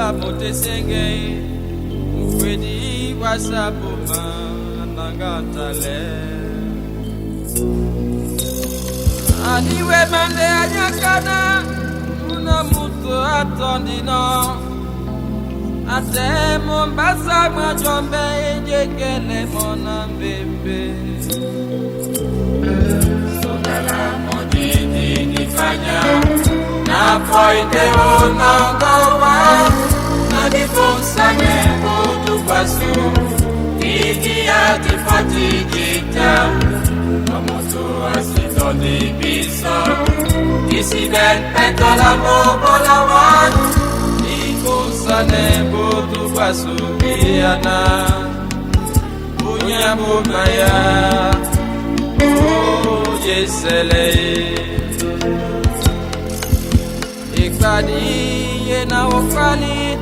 la mote senge Uwedi wasabuma Nangatale Aniwe mande anyakana Una mutu atondino Ate Mombasa majombe Ejekele mona mbembe Songa modini nifanya Na pointe unangowa Na difunsa nebo tupasu Idi ya tifati jita Mamoto asito di biso Isi ben petola mobola watu Difunsa nebo tupasu Biana Punya bumaya Jesele Ikbadi yena wakali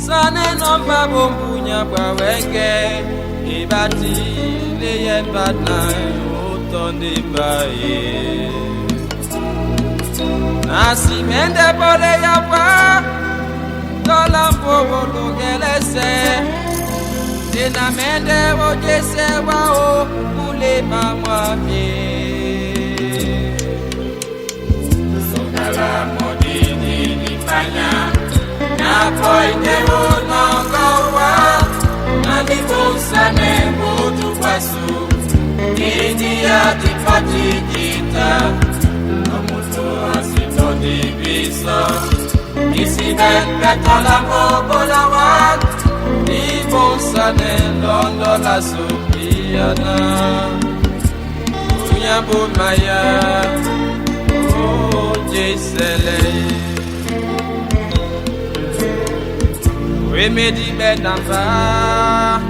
Sane nomba bombunya bawenge Ibati leye batna Utondi baye Nasi mende pole yapa Dola mpogo lugelese Tena mende wojese wao Mule mamwa la modini nifanya Na pointe unongowa Na difunsa nebo tupasu Idi ya tifati jita Mamuto asito diviso Isi ben petola mobola wak Difunsa ne londo la supiana Punya bumaya Jesele We medi benamba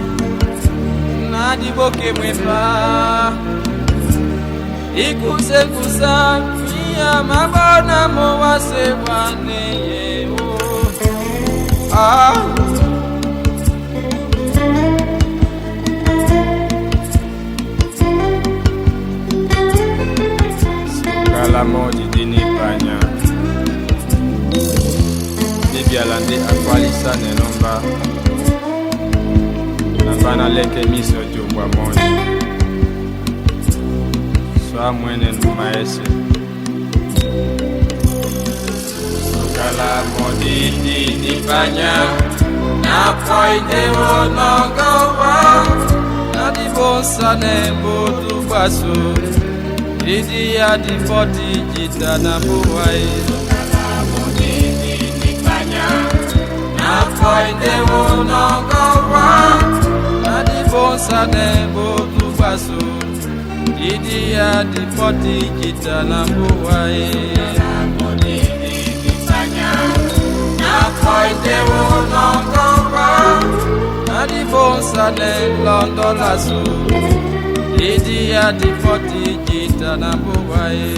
Na di boke mwepa Ikuse kusa Mia mabona mwase wane Kala moji dini panya Bibia lande akwalisa nenomba Nambana leke miso jubwa moji Swa mwene numaese Kala moji dini panya Na pointe unongowa Na dibonsa nebo tubasu Idi ya difoti jita na buwai Na modini nifanya Na pointe unongowa Na dibonsa nebo tubasu Idi ya difoti jita na buwai Na modini nifanya Na pointe unongowa Na dibonsa ne londo lasu Idi ya tifoti jita na buwae